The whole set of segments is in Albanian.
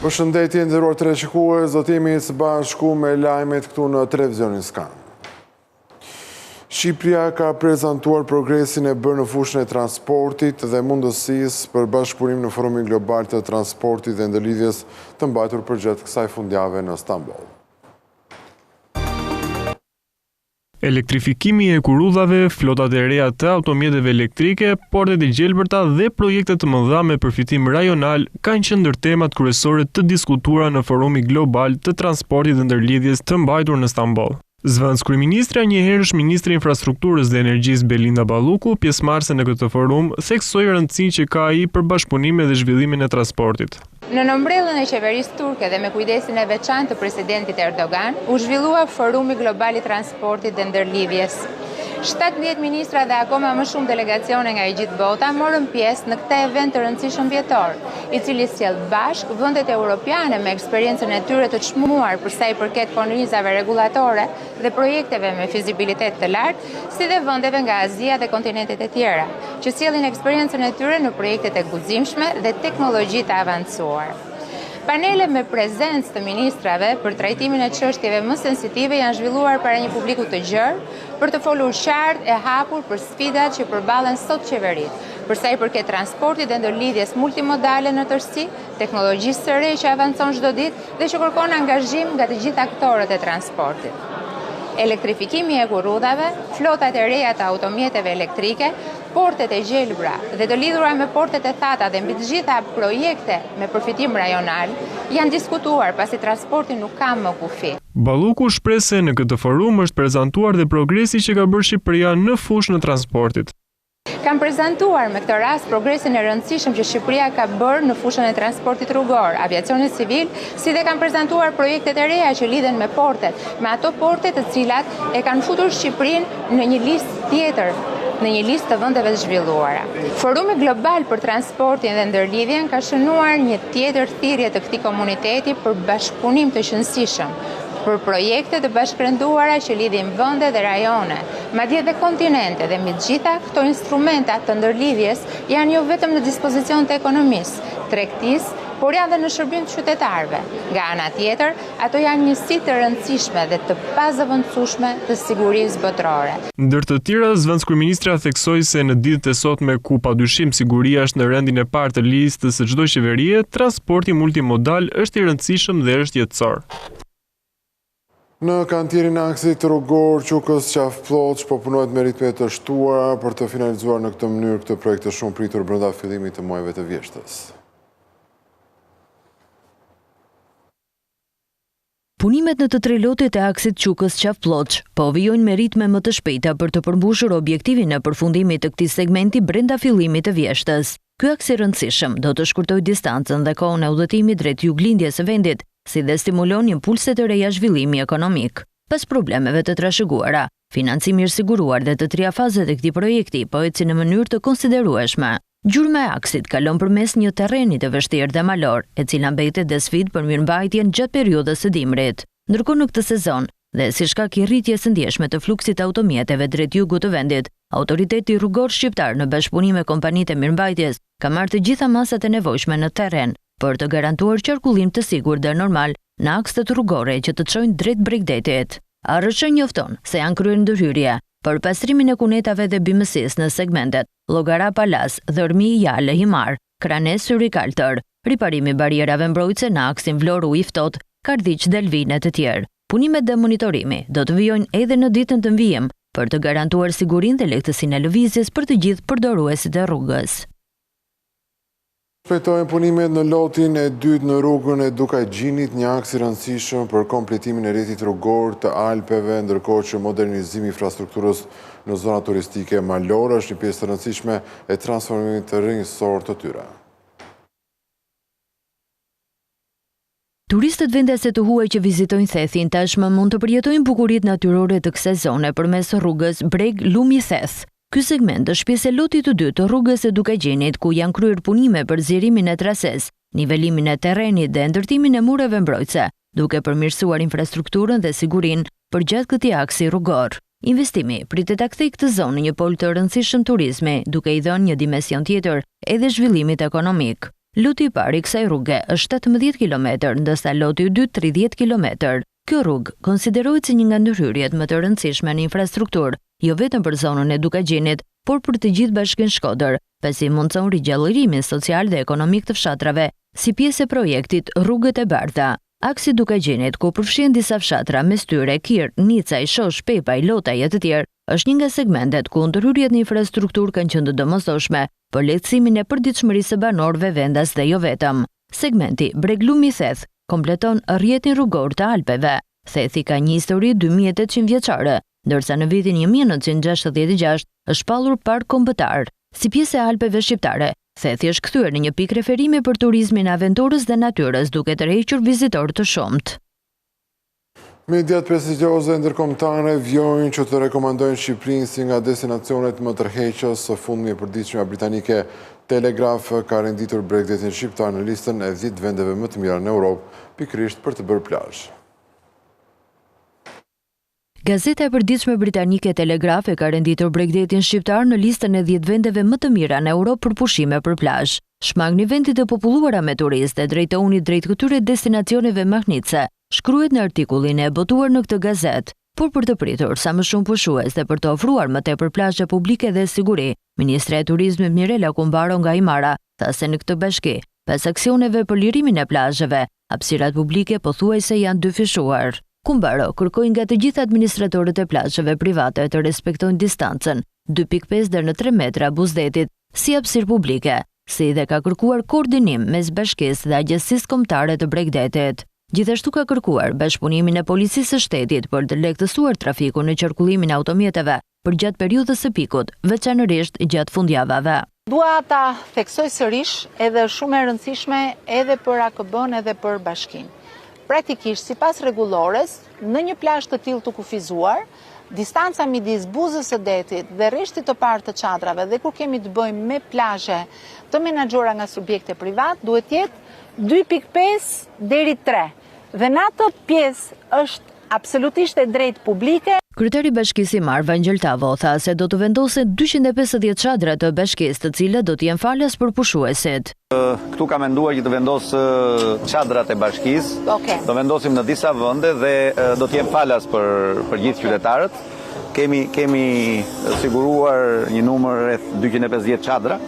Përshëndetje nderuar teleshikues, do të jemi së bashku me lajmet këtu në televizionin Skan. Shqipëria ka prezantuar progresin e bërë në fushën e transportit dhe mundësisë për bashkëpunim në forumin global të transportit dhe ndërlidhjes të mbajtur përgjatë kësaj fundjave në Stamboll. Elektrifikimi e kurudhave, flotat e reja të automjeteve elektrike, portet e gjelbërta dhe projekte të mëdha me përfitim rajonal kanë qenë ndër temat kryesore të diskutuara në forumin global të transportit dhe ndërlidhjes të mbajtur në Stamboll. Zëvendës kryeministra, njëherësh ministri i infrastrukturës dhe energjisë Belinda Balluku, pjesëmarrëse në këtë forum, theksoi rëndësinë që ka ai për bashkëpunimin dhe zhvillimin e transportit. Në nëmbrellën e qeverisë turke dhe me kujdesin e veçantë të presidentit Erdogan, u zhvillua forumi global i transportit dhe ndërlidhjes. 17 ministra dhe akoma më shumë delegacione nga i gjithë bota morën pjesë në këtë event të rëndësishëm vjetor, i cili sjell bashkë vendet europiane me eksperiencën e tyre të çmuar për sa i përket kornizave rregullatore dhe projekteve me fizibilitet të lartë, si dhe vendeve nga Azia dhe kontinentet e tjera, që sjellin eksperiencën e tyre në projektet e guximshme dhe teknologji të avancuar. Panele me prezencë të ministrave për trajtimin e çështjeve më sensitive janë zhvilluar para një publiku të gjerë për të folur qartë e hapur për sfidat që përballen sot qeveritë, për sa i përket transportit dhe ndërlidhjes multimodale në tërësi, teknologjisë së re që avancon çdo ditë dhe që kërkon angazhim nga të gjithë aktorët e transportit. Elektrifikimi e kurudhave, flotat e reja të automjeteve elektrike, portet e gjelbra dhe të lidhura me portet e thata dhe mbi të gjitha projekte me përfitim rajonal janë diskutuar pasi transporti nuk ka më kufi. Balluku shpreh se në këtë forum është prezantuar dhe progresi që ka bërë Shqipëria në fushën e transportit. Kam prezantuar me këtë rast progresin e rëndësishëm që Shqipëria ka bërë në fushën e transportit rrugor, aviacionit civil, si dhe kam prezantuar projektet e reja që lidhen me portet, me ato portet të cilat e kanë futur Shqipërinë në një listë tjetër, në një listë të vendeve të zhvilluara. Forumi global për transportin dhe ndërlidhjen ka shënuar një tjetër thirrje të këtij komuniteti për bashkëpunim të qëndrueshëm, për projekte të bashkërenduara që lidhin vende dhe rajone, madje dhe kontinente, dhe mbi të gjitha këto instrumenta të ndërlidhjes janë jo vetëm në dispozicion të ekonomisë, tregtisë, por janë dhe në shërbim të qytetarëve. Nga ana tjetër, ato janë njësi të rëndësishme dhe të pazëvendësueshme të sigurisë botërore. Ndër të tjera, zëvendës kryeministra theksoi se në ditët e sotme ku padyshim siguria është në rendin e parë të listës së çdo qeverie, transporti multimodal është i rëndësishëm dhe është jetësor. Në kantierin aksit rrugor Qukës Qafploç po punohet me ritme të shtuara për të finalizuar në këtë mënyrë këtë projekt të shumë pritur brenda fillimit të muajve të vjeshtës. Punimet në të tre lotet e aksit Qukës Qafploç po vijojnë me ritme më të shpejta për të përmbushur objektivin e përfundimit të këtij segmenti brenda fillimit të vjeshtës. Ky aks i rëndësishëm do të shkurtojë distancën dhe kohën e udhëtimit drejt juglindjes së vendit, si dhe stimulon impulse të reja zhvillimi ekonomik. Pas problemeve të trashëguara, financimi i siguruar dhe të trija fazat e këtij projekti po ecin në mënyrë të konsiderueshme. Gjurma e aksit kalon përmes një terreni të vështirë dhe malor, e cila mbetet dhe sfidë për mirëmbajtjen gjatë periudhës së dimrit. Ndërkohë në këtë sezon, dhe si shkak i rritjes së ndjeshme të fluksit të automjeteve drejt jugut të vendit, Autoriteti Rrugor Shqiptar në bashkëpunim me kompanitë e mirëmbajtjes ka marrë të gjitha masat e nevojshme në terren për të garantuar qarkullim të sigurt dhe normal në akset rrugore që të çojnë drejt Bregdetit. RSH njofton se janë kryer ndërhyrje për pastrimin e kunetave dhe bimësisë në segmentet Llogara Palas, Dhërmi Jale Himar, Kranes Syri Kaltër, riparimi barierave mbrojtëse në aksin Vlorë i Ftohtë, Kardhiq dhe Elvine të tjerë. Punimet dhe monitorimi do të vijojnë edhe në ditën të mvijim për të garantuar sigurinë dhe lehtësinë e lëvizjes për të gjithë përdoruesit e rrugës. Shpejtojnë punimet në lotin e dytë në rrugën e Dukajgjinit, një aks i rëndësishëm për kompletimin e rrjetit rrugor të Alpeve, ndërkohë që modernizimi i infrastrukturës në zona turistike malore është një pjesë të rëndësishme e transformimit të rinjësor të tyre. Turistët vendase të huaj që vizitojnë Thethin tashmë mund të përjetojnë bukuritë natyrore të kësaj zone përmes rrugës Breg-Lumi Theth. Ky segment është pjesë e lotit të dytë të rrugës së Dukajgjinit, ku janë kryer punime për zgjerimin e trases, nivelimin e terrenit dhe ndërtimin e mureve mbrojtëse, duke përmirësuar infrastrukturën dhe sigurinë përgjatë këtij aksi rrugor. Investimi pritet ta kthejë këtë zonë në një pol të rëndësishëm turizmi, duke i dhënë një dimension tjetër edhe zhvillimit ekonomik. Loti i parë i kësaj rruge është 18 km, ndërsa loti i dytë 30 km. Kjo rrugë konsiderohet si një nga ndërhyrjet më të rëndësishme në infrastrukturë, jo vetëm për zonën e Dukagjinit, por për të gjithë bashkinë Shkodër, pasi mundson rigjallërimin social dhe ekonomik të fshatrave, si pjesë e projektit Rrugët e Bardha. Aksi Dukagjinit, ku përfshin disa fshatra mes tyre Kir, Nicaj, Shosh, Pepaj, Lotaj e të tjerë, është një nga segmentet ku ndërhyrjet në infrastrukturë kanë qenë të domosdoshme për lehtësimin e përditshmërisë së banorëve vendas dhe jo vetëm. Segmenti Breglumi-Theth kompleton rrjetin rrugor të Alpeve. Thethi ka një histori 2800 vjeçare, ndërsa në vitin 1966 është shpallur park kombëtar. Si pjesë e Alpeve shqiptare, Thethi është kthyer në një pikë referimi për turizmin aventurës dhe natyrës, duke tërhequr vizitorë të shumt. Mediat prestigjioze ndërkombëtare vjojnë që të rekomandojnë Shqipërinë si nga destinacionet më tërheqës. Së fundmi e përditshmja britanike Telegraph ka renditur Bregdetin shqiptar në listën e 10 vendeve më të mira në Europë, pikërisht për të bërë plazh. Gazeta e përditshme britanike Telegraph e ka renditur Bregdetin shqiptar në listën e 10 vendeve më të mira në Europë për pushime për plazh. Shmangni vendet e populluara me turistë dhe drejtohuni drejt këtyre destinacioneve mahnitse, shkruhet në artikullin e botuar në këtë gazetë. Por për të pritur sa më shumë pushues dhe për të ofruar më tepër plazhe publike dhe siguri, Ministra e Turizmit Mirela Kumbaro nga Imara tha se në këtë bashki, pas aksioneve për lirimin e plazheve, hapësirat publike pothuajse janë dyfishuar. Kumbaro kërkoi nga të gjithë administratorët e plazheve private të respektojnë distancën 2.5 deri në 3 metra buzdetit si hapësirë publike, si dhe ka kërkuar koordinim mes bashkisë dhe Agjencisë Kombëtare të Bregdetit. Gjithashtu ka kërkuar bashkëpunimin e policisë së shtetit për të lehtësuar trafikun në qarkullimin e automjeteve për gjatë periudhës së pikut, veçanërisht gjatë fundjavave. Dua ta theksoj sërish edhe shumë e rëndësishme edhe për AKB-n edhe për bashkinë. Praktikisht, sipas rregullores, në një plazh të tillë të kufizuar, distanca midis buzës së detit dhe rreshtit të parë të çadrave dhe kur kemi të bëjmë me plazhe të menaxhuara nga subjekte privat, duhet jetë 2.5 deri 3. Dhe në atë pjesë është absolutisht e drejtë publike. Kryetari i Bashkisë Imar Vangjel Tavo tha se do të vendosen 250 çadra të bashkisë, të cilat do të jenë falas për pushuesit. Këtu ka menduar që të vendos çadrat e bashkisë. Okay. Do vendosim në disa vende dhe do të jenë falas për gjithë qytetarët. Kemi siguruar një numër rreth 250 çadra.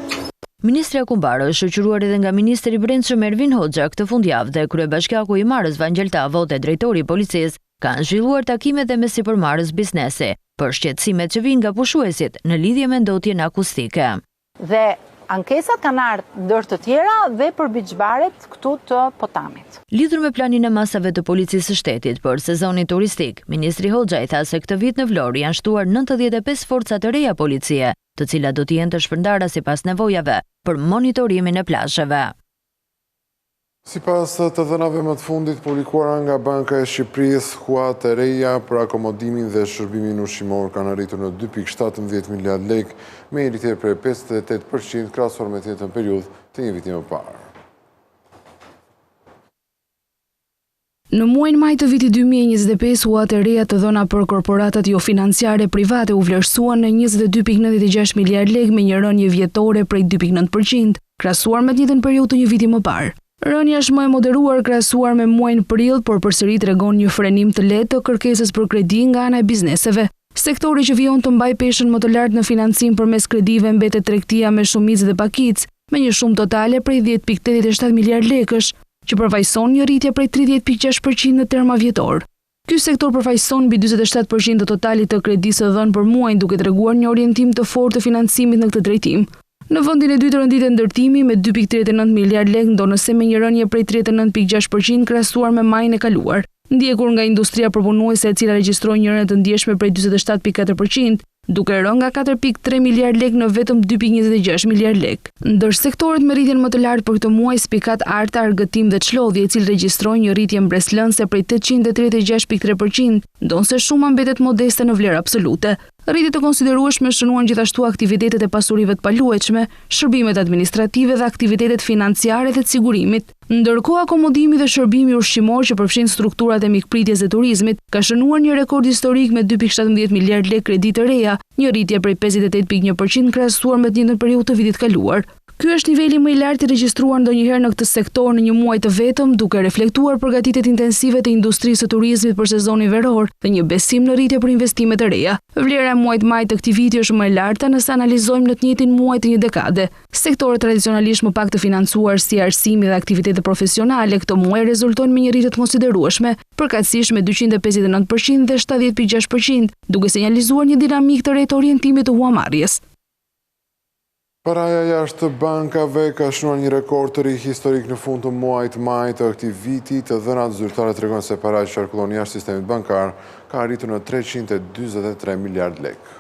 Ministra Kumbaro është shoqëruar edhe nga Ministri i Brendshëm Ervin Hoxha këtë fundjavë dhe kryebashkiaku i Imarës Vangjel Tavo dhe drejtori i policisë kanë zhvilluar takime dhe me sipërmarrës biznesi për shqetësimet që vijnë nga pushuesit në lidhje me ndotjen akustike. Dhe ankesat kanë ardhur ndër të tjera dhe për biçbaret këtu të Potamit. Lidhur me planin e masave të policisë së shtetit për sezonin turistik, Ministri Hoxha i tha se këtë vit në Vlorë janë shtuar 95 forca të reja policie, të cilat do të jenë të shpërndara sipas nevojave për monitorimin e plazheve. Sipas të dhënave më të fundit publikuara nga Banka e Shqipërisë, huat e reja për akomodimin dhe shërbimin ushqimor kanë arritur në 2.17 miliard lekë, me një rritje prej 58% krahasuar me të njëjtën periudhë të një viti më parë. Në muajin maj të vitit 2025, huat e reja të dhëna për korporatat jo financiare private u vlerësuan në 22.96 miliard lekë me një rënje vjetore prej 2.9%, krahasuar me të njëjtën periudhë të një viti më parë. Rënja është më e moderuar krahasuar me muajin prill, por përsëri tregon një frenim të lehtë të kërkesës për kredi nga ana e bizneseve. Sektori që vijon të mbaj peshën më të lartë në financim përmes kredive mbetet tregtia me shumicë dhe pakicë, me një shumë totale prej 10.87 miliard lekësh, që përfaqëson një rritje prej 30.6% në terma vjetor. Ky sektor përfaqëson mbi 47% të totalit të kredisë dhënë për muajin, duke treguar një orientim të fortë të financimit në këtë drejtim. Në vendin e dytë renditet ndërtimi me 2.39 miliard lekë, ndonëse me një rënje prej 39.6% krahasuar me majin e kaluar, ndjekur nga industria përpunuese e cila regjistroi një rënje të ndjeshme prej 47.4%, duke rënë nga 4.3 miliard lekë në vetëm 2.26 miliard lekë. Ndër sektorët me rritjen më të lartë për këtë muaj spikat arta, argëtim dhe çlodhje, i cili regjistroi një rritje mbreslënse prej 836.3%, ndonse shuma mbetet modeste në vlerë absolute. Rritje të konsiderueshme shënuan gjithashtu aktivitetet e pasurive të paluajtshme, shërbimet administrative dhe aktivitetet financiare dhe të sigurimit. Ndërkohë, akomodimi dhe shërbimi ushqimor, që përfshin strukturat e mikpritjes dhe turizmit, ka shënuar një rekord historik me 2.17 miliard lekë kredi të reja, një rritje prej 58.1% krahasuar me të njëjtën periudhë të vitit kaluar. Ky është niveli më i lartë i regjistruar ndonjëherë në këtë sektor në një muaj të vetëm, duke reflektuar përgatitjet intensive të industrisë së turizmit për sezonin veror dhe një besim në rritje për investimet e reja. Vlera e muajit maj të këtij viti është më e larta nëse analizojmë në të njëjtin muaj të një dekade. Sektorët tradicionalisht më pak të financuar si arsimi dhe aktivitetet profesionale këtë muaj rezultojnë me një rritje të konsiderueshme, përkatësisht me 259% dhe 70.6%, duke sinjalizuar një dinamikë të re të orientimit të huamarrjes. Paraja jashtë bankave ka shënuar një rekord të ri historik në fund të muajit maj të këtij viti. Të dhënat zyrtare tregojnë se paraja që qarkullon jashtë sistemit bankar ka arritur në 343 miliard lekë.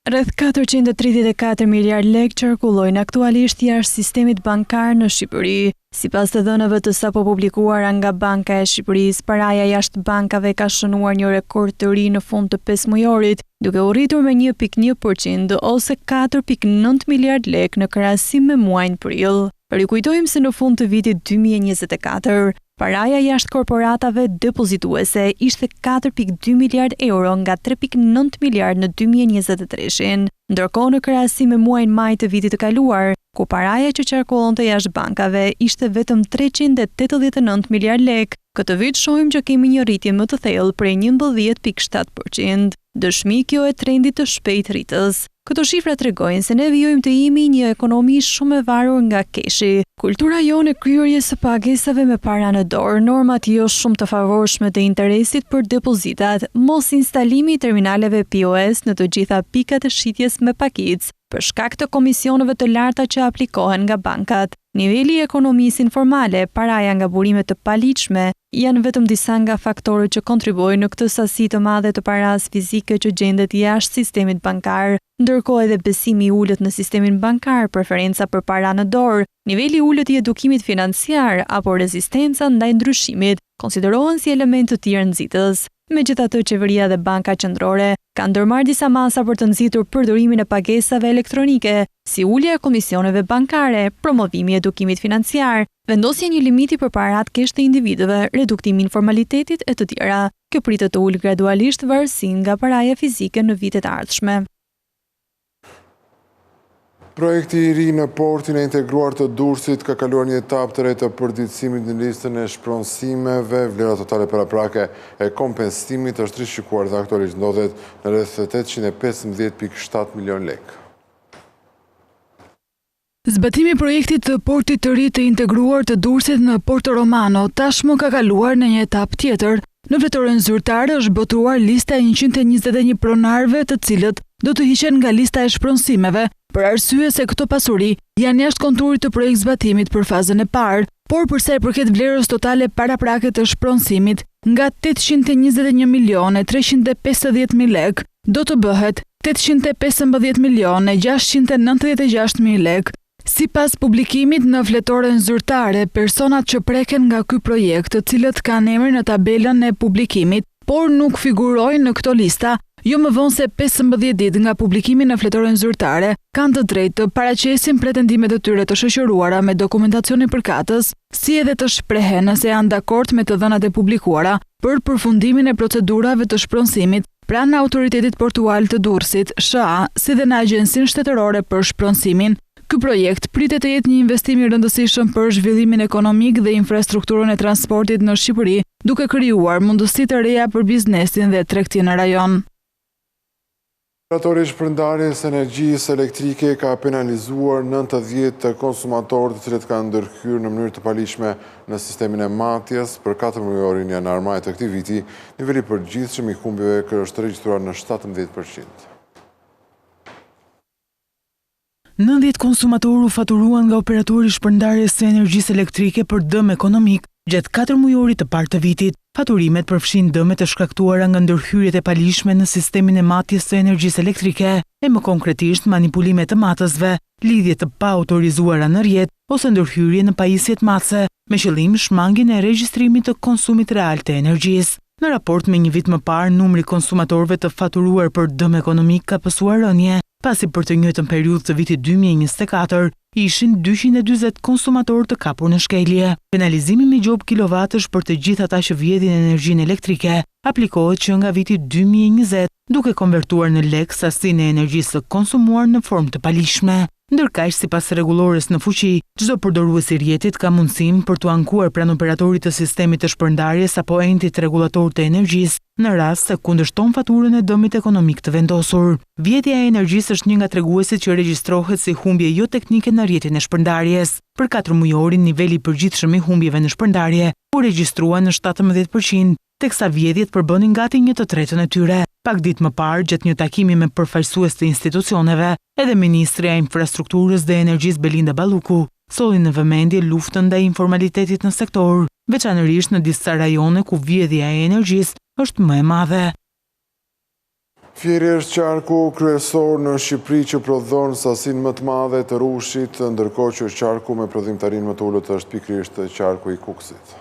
Rreth 434 miliard lekë qarkullojnë aktualisht jashtë sistemit bankar në Shqipëri. Sipas të dhënave të sapo publikuara nga Banka e Shqipërisë, paraja jashtë bankave ka shënuar një rekord të ri në fund të 5 mujorit, duke u rritur me 1.1% ose 4.9 miliard lekë në krahasim me muajin prill. Rikujtojmë se në fund të vitit 2024, paraja jashtë korporatave depozituese ishte 4.2 miliard euro nga 3.9 miliard në 2023, ndërkohë në krahasim me muajin maj të vitit të kaluar, ku paraja që qarkullonte jashtë bankave ishte vetëm 389 miliard lekë. Këtë vit shohim që kemi një rritje më të thellë prej 11.7%. Dëshmi kjo e trendit të shpejt rritës. Këto shifra tregojnë se ne vijojmë të jemi një ekonomi shumë e varur nga keshi. Kultura jonë e kryerjes së pagesave me para në dorë, normat jo shumë të favorshme të interesit për depozitat, mos instalimi i terminaleve POS në të gjitha pikat e shitjes me pakicë, për shkak të komisioneve të larta që aplikohen nga bankat. Niveli i ekonomisë informale, paraja nga burimet të paligjshme, janë vetëm disa nga faktorët që kontribuojnë në këtë sasi të madhe të paras fizike që gjendet jashtë sistemit bankar, ndërkohë edhe besimi i ulët në sistemin bankar, preferenca për para në dorë, niveli i ulët i edukimit financiar apo rezistenca ndaj ndryshimit, konsiderohen si element të tjerë nxitës. Megjithatë, qeveria dhe banka qendrore kanë ndërmarrë disa masa për të nxitur përdorimin e pagesave elektronike, si ulja e komisioneve bankare, promovimi i edukimit financiar, vendosja një limiti për parat kesh të individëve, reduktimi i informalitetit e të tjera. Kjo pritet të ulë gradualisht varësinë nga paraja fizike në vitet ardhshme. Projekti i ri në portin e integruar të Durrësit ka kaluar një etapë të re të përditësimit në listën e shpronësimeve. Vlera totale paraprake e kompensimit është rishikuar dhe aktualisht ndodhet në rreth 815.7 milion lekë. Zbatimi i projektit të portit të ri të integruar të Durrësit në Porto Romano tashmë ka kaluar në një etapë tjetër. Në vletoren zyrtare është botuar lista e 121 pronarëve të cilët do të hiqen nga lista e shpronësimeve, për arsye se këto pasuri janë jashtë konturit të projekt zbatimit për fazën e parë, por përsa i përket vlerës totale paraprake të shpronësimit, nga 821.350.000 lekë, do të bëhet 815.696.000 lekë. Sipas publikimit në vletoren zyrtare, personat që preken nga ky projekt, të cilët kanë emrin në tabelën e publikimit, por nuk figurojnë në këto lista, jo më vonë se 15 ditë nga publikimi në vletoren zyrtare, kanë të drejtë të paraqesin pretendimet e tyre të shoqëruara me dokumentacionin përkatës, si edhe të shprehen nëse janë dakord me të dhënat e publikuara për përfundimin e procedurave të shpronësimit pranë Autoritetit Portual të Durrësit, SHA, si dhe në Agjencinë Shtetërore për Shpronësimin. Ky projekt pritet të jetë një investim i rëndësishëm për zhvillimin ekonomik dhe infrastrukturën e transportit në Shqipëri, duke krijuar mundësi të reja për biznesin dhe tregtinë në rajon. Operatori i shpërndarjes energjisë elektrike ka penalizuar 90 konsumatorë të cilët kanë ndërhyrë në mënyrë të paligjshme në sistemin e matjes për 4 mujorin janar-maj të këtij viti. Niveli i përgjithshëm i humbjeve është regjistruar në 17%. 90 konsumatorë u faturuan nga operatori i shpërndarjes së energjisë elektrike për dëm ekonomik gjatë 4 mujorit të parë të vitit. Faturimet përfshin dëmet e shkaktuara nga ndërhyrjet e paligjshme në sistemin e matjes së energjisë elektrike, e më konkretisht manipulime të matësve, lidhje të pa autorizuara në rrjet ose ndërhyrje në pajisjet matëse, me qëllim shmangjen e regjistrimit të konsumit real të energjisë. Në raport me një vit më parë, numri konsumatorëve të faturuar për dëm ekonomik ka pësuar rënje, pasi për të njëjtën periudhë të vitit 2024 ishin 240 konsumatorë të kapur në shkelje. Penalizimi me gjop kilovatësh për të gjithë ata që vjedhin energjinë elektrike aplikohet që nga viti 2020, duke konvertuar në lek sasinë e energjisë së konsumuar në formë të palishme. Ndërkaq, sipas rregullores në fuqi, çdo përdorues i rrjetit ka mundësinë për t'u ankuar pranë operatorit të sistemit të shpërndarjes apo entit rregullator të energjisë në rast se kundërshton faturën e dëmit ekonomik të vendosur. Vjedhja e energjisë është një nga treguesit që regjistrohet si humbje jo teknike në rrjetin e shpërndarjes. Për 4 mujorin, niveli i përgjithshëm i humbjeve në shpërndarje u regjistrua në 17%, teksa vjedhjet përbënin gati 1/3 e tyre. Pak ditë më parë, gjatë një takimi me përfaqësues të institucioneve, edhe Ministrja e Infrastrukturës dhe Energjisë Belinda Balluku solli në vëmendje luftën ndaj informalitetit në sektor, veçanërisht në disa rajone ku vjedhja e energjisë është më e madhe. Fieri është qarku kryesor në Shqipëri që prodhon sasinë më të madhe të rushit, ndërkohë që qarku me prodhimtarinë më të ulët është pikërisht qarku i Kukësit.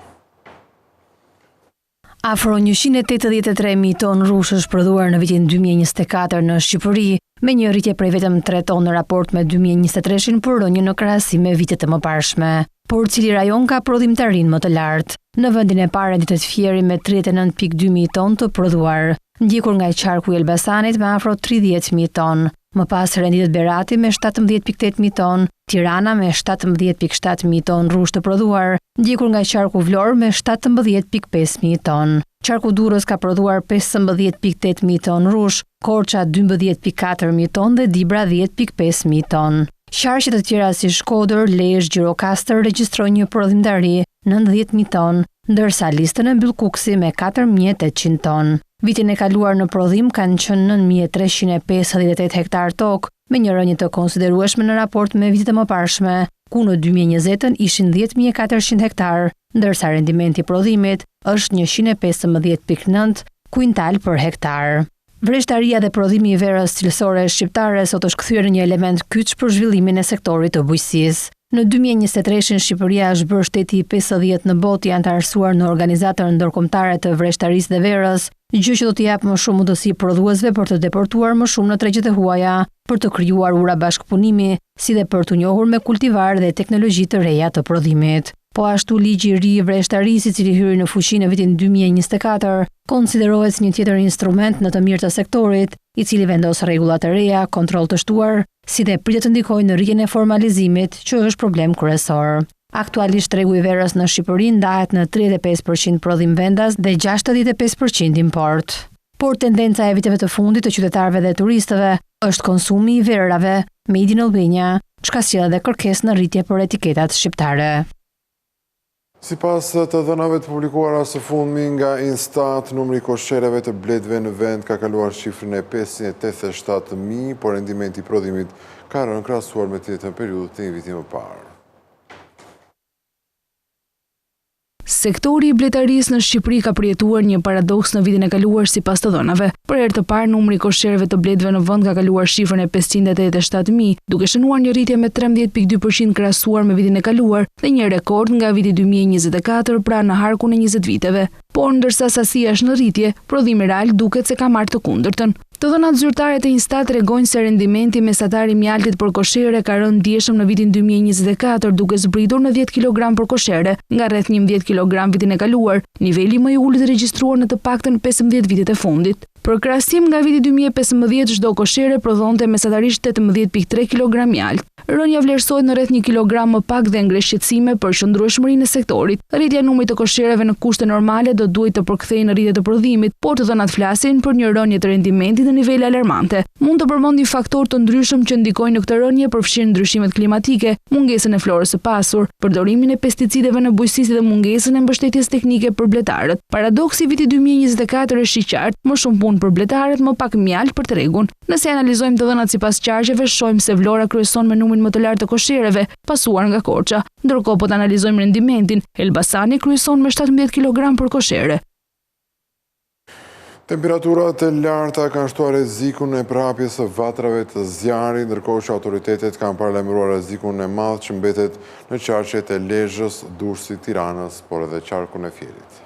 Afro 183.000 ton rush është prodhuar në vitin 2024 në Shqipëri, me një rritje prej vetëm 3 ton në raport me 2023, por rënje në krahasim me vitet e mëparshme. Por cili rajon ka prodhimtarinë më të lartë? Në vendin e parë ndihet Fieri me 39.200 ton të prodhuar, ndjekur nga qarku i Elbasanit me afro 30.000 ton. Më pas renditet Berati me 17.800 ton, Tirana me 17.700 ton rush të prodhuar, ndjekur nga qarku Vlorë me 17.500 ton. Qarku Durrës ka prodhuar 15.800 ton rush, Korça 12.400 ton dhe Dibra 10.500 ton. Qarqet të tjera si Shkodër, Lezhë, Gjirokastër regjistrojnë një prodhimtari 90.000 ton, ndërsa listën e mbyll Kuksi me 4.800 ton. Vitin e kaluar në prodhim kanë qenë 9.358 hektar tokë, me një rënje të konsiderueshme në raport me vitet e mëparshme, ku në 2020 ishin 10.400 hektar, ndërsa rendimenti i prodhimit është 115.9 kuintal për hektar. Vreshtaria dhe prodhimi i verës cilësore shqiptare sot është kthyer në një element kyç për zhvillimin e sektorit të bujqësisë. Në 2023 Shqipëria është bërë shteti i 50 në botë i antarësuar në organizatën ndërkombëtare të vreshtarisë dhe verës, gjë që do t'i japë më shumë mundësi prodhuesve për të deportuar më shumë në tregjet e huaja, për të krijuar ura bashkëpunimi, si dhe për të njohur me kultivar dhe teknologji të reja të prodhimit. Po ashtu ligji i ri i vreshtarisë, i cili hyri në fuqi në vitin 2024, konsiderohet si një tjetër instrument në të mirë të sektorit, i cili vendos rregulla të reja, kontroll të shtuar, si dhe pritet të ndikojë në rritjen e formalizimit, që është problem kryesor. Aktualisht tregu i verës në Shqipëri ndahet në 35% prodhim vendas dhe 65% import. Por tendenca e viteve të fundit të qytetarëve dhe turistëve është konsumi i verave made in Albania, çka sjell edhe kërkesë në rritje për etiketat shqiptare. Sipas të dhënave të publikuara së fundmi nga Instat, numri i koshereve të bledhve në vend ka kaluar shifrën e 587.000, por rendimenti i prodhimit ka rënë krahasuar me të njëjtën periudhë të një viti më parë. Sektori i bletarisë në Shqipëri ka përjetuar një paradoks në vitin e kaluar sipas të dhënave. Për herë të parë, numri i koshereve të bledhve në vend ka kaluar shifrën e 587.000, duke shënuar një rritje me 13.2% krahasuar me vitin e kaluar dhe një rekord nga viti 2024 pra në harkun e 20 viteve. Por ndërsa sasia është në rritje, prodhimi real duket se ka marrë të kundërtën. Të dhënat zyrtare të Instat tregojnë se rendimenti mesatar i mjaltit për koshere ka rënë ndjeshëm në vitin 2024, duke zbritur në 10 kg për koshere, nga rreth 11 kg vitin e kaluar, niveli më i ulët regjistruar në të paktën 15 vitet e fundit. Për krahasim nga viti 2015, çdo koshere prodhonte mesatarisht 18.3 kg mjalt. Rënja vlerësohet në rreth 1 kg më pak dhe ngre shqetësime për qëndrueshmërinë e sektorit. Rritja e numrit të koshereve në kushte normale do duhet të përkthejë në rritje të prodhimit, por të dhënat flasin për një rënje të rendimentit në nivele alarmante. Mund të përmendim faktorë të ndryshëm që ndikojnë në këtë rënje, përfshirë ndryshimet klimatike, mungesën e florës së pasur, përdorimin e pesticideve në bujqësi dhe mungesën e mbështetjes teknike për bletarët. Paradoksi i vitit 2024 është i qartë, më shumë punë për bletarët, më pak mjalt për tregun. Nëse analizojmë të dhënat sipas qargjeve, shohim se Vlora kryeson me numrin më të lartë të koshereve, pasuar nga Korça. Ndërkohë po të analizojmë rendimentin, Elbasani kryeson me 17 kg për koshere. Temperaturat e larta kanë shtuar rrezikun e prapjes së vatrave të zjarit, ndërkohë që autoritetet kanë paralajmëruar rrezikun e madh që mbetet në qarqet e Lezhës, Durrësit, Tiranës, por edhe qarkun e Fierit.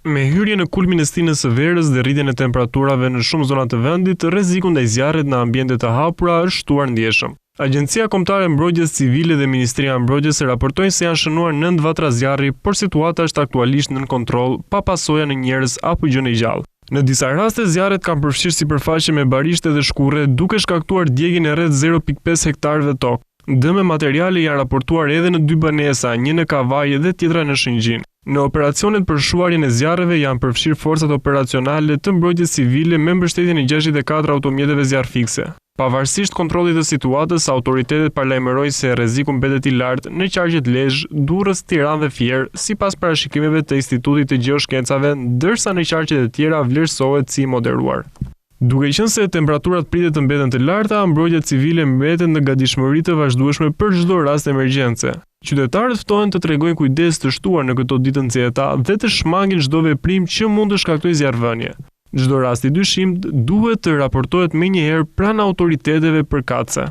Me hyrje në kulmin e stinës së verës dhe rritjen e temperaturave në shumë zona të vendit, rreziku ndaj zjarrit në ambiente të hapura është shtuar ndjeshëm. Agjencia Kombëtare e Mbrojtjes Civile dhe Ministria e Mbrojtjes raportojnë se janë shënuar 9 vatra zjarri, por situata është aktualisht nën kontroll, pa pasoja në njerëz apo gjë në gjallë. Në disa raste zjarret kanë përfshirë sipërfaqe me barishte dhe shkurre, duke shkaktuar djegjen e rreth 0.5 hektarëve tokë. Dëme materiale janë raportuar edhe në 2 banesa, një në Kavaj dhe tjetra në Shëngjin. Në operacionet për shuarjen e zjarreve janë përfshirë forcat operacionale të mbrojtjes civile me mbështetjen e 64 automjeteve zjarrfikse. Pavarësisht kontrollit të situatës, autoritetet paralajmërojnë se rreziku mbetet i lartë në qarqet Lezhë, Durrës, Tiranë dhe Fier, sipas parashikimeve të Institutit të Gjeoshkencave, ndërsa në qarqet e tjera vlerësohet si moderuar. Duke qenë se temperaturat pritet të mbeten të larta, mbrojtja civile mbetet në gatishmëri të vazhdueshme për çdo rast emergjencë. Qytetarët ftohen të tregojnë kujdes të shtuar në këto ditë nxehta dhe të shmangin çdo veprim që mund të shkaktojë zjarrvënie. Çdo rast i dyshimt duhet të raportohet menjëherë pranë autoriteteve përkatëse.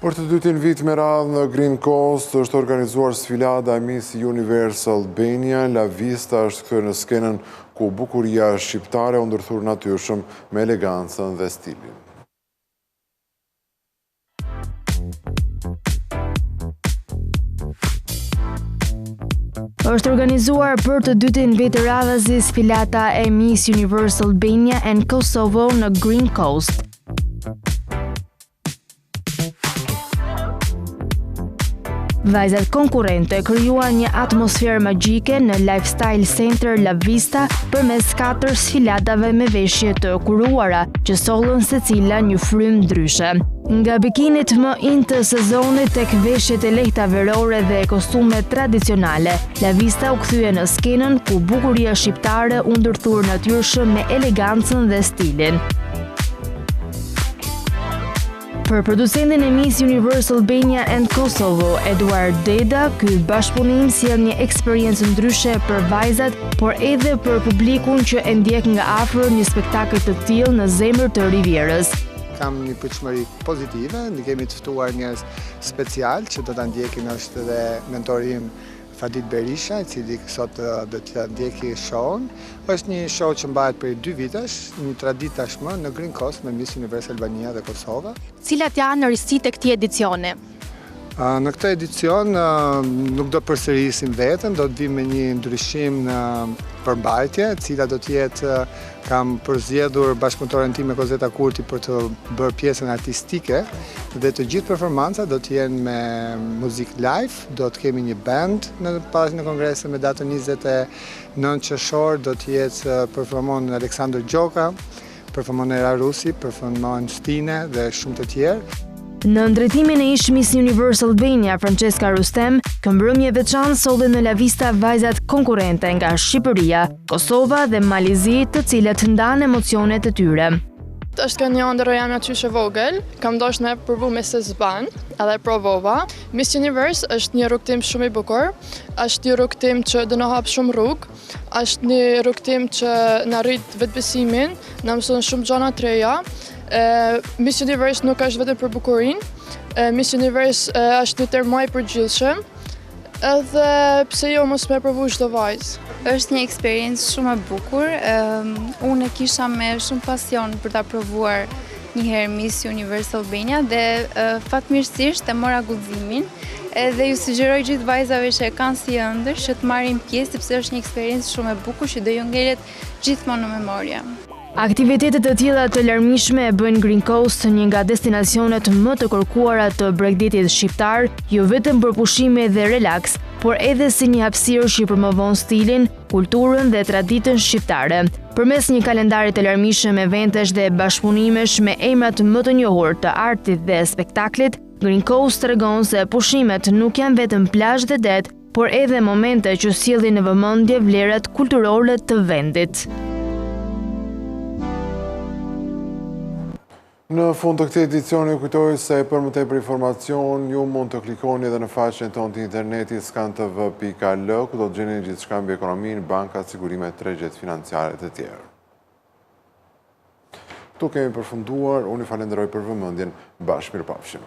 Për të dytin vit me radhë në Green Coast është organizuar sfilada Miss Universe Albania. La Vista është kthyer në skenën ku bukuria shqiptare u ndërthur natyrshëm me elegancën dhe stilin. Është organizuar për të dytin vit të radhës sfilata e Miss Universe Albania and Kosovo në Green Coast. Vajzat konkurrente krijuan një atmosferë magjike në Lifestyle Center La Vista përmes 4 sfilatave me veshje të kuruara, që sollën secila një frymë ndryshe. Nga bikinit më in të sezonit tek veshjet e lehta verore dhe kostumet tradicionale, La Vista u kthye në skenën ku bukuria shqiptare u ndërthur natyrshëm me elegancën dhe stilin. Për producentin e Miss Universe Albania and Kosovo, Eduard Deda, ky bashkëpunim sjell një eksperiencë ndryshe për vajzat, por edhe për publikun që e ndjek nga afër një spektakël të tillë në zemër të Rivierës. Kam një pritshmëri pozitive, ne kemi të ftuar njerëz special që do ta ndjekin, është edhe mentori im Fadit Berisha, i cili sot do të ndjeki show-n. Është një show që mbahet për 2 vitesh, një traditë tashmë në Green Coast me Miss Universe Albania dhe Kosova. Cilat janë risitë e këtij edicioni? Në këtë edicion nuk do përsërisim veten, do të vim me një ndryshim në përmbajtje, e cila do të jetë, kam përzgjedhur bashkëpunëtoren time Kozeta Kurti për të bërë pjesën artistike dhe të gjithë performancat do të jenë me muzik live, do të kemi një band në Palatin e Kongreseve me datën 29 qershor, do të jetë performon Aleksandr Gjoka, performon Era Rusi, performon Stine dhe shumë të tjerë. Në ndërtimin e ish Miss Universe Albania, Francesca Rustem, këmbërmje veçantë solli në La Vista vajzat konkurrente nga Shqipëria, Kosova dhe Malizi, të cilët ndanë emocionet e tyre. Është një ëndër jam aty vogël, kam dashur me provu me Sezban, edhe provova. Miss Universe është një rrugtim shumë i bukur, është një rrugtim që do na hap shumë rrugë, është një rrugtim që na rrit vetbesimin, na mëson shumë gjëra të reja. Miss Universe nuk është vetëm për bukurinë, Miss Universe është një termoj përgjithshëm, edhe pse jo mos me provu çdo vajzë. Është një eksperiencë shumë e bukur, unë e kisha me shumë pasion për ta provuar një herë Miss Universe Albania dhe fatmirësisht e mora guximin dhe ju sugjeroj gjithë vajzave që kanë si ëndër që të marrin pjesë sepse është një eksperiencë shumë e bukur që do ju ngelet gjithmonë në memorie. Aktivitetet të tilla të larmishme e bëjnë Green Coast një nga destinacionet më të kërkuara të bregdetit shqiptar, jo vetëm për pushime dhe relaks, por edhe si një hapësirë që promovon stilin, kulturën dhe traditën shqiptare. Përmes një kalendari të larmishëm eventesh dhe bashkëpunimesh me emrat më të njohur të artit dhe spektaklit, Green Coast tregon se pushimet nuk janë vetëm plazh dhe det, por edhe momente që sjellin në vëmendje vlerat kulturore të vendit. Në fund të këtij edicioni, kujtoj se për më tepër informacion, ju mund të klikoni edhe në faqen tonë të internetit skantv.al, ku do të gjeni gjithçka mbi ekonominë, bankat, sigurimet, tregjet financiare të tjerë. Ktu kemi përfunduar, unë ju falenderoj për vëmendjen, bashkë mirëpafshim.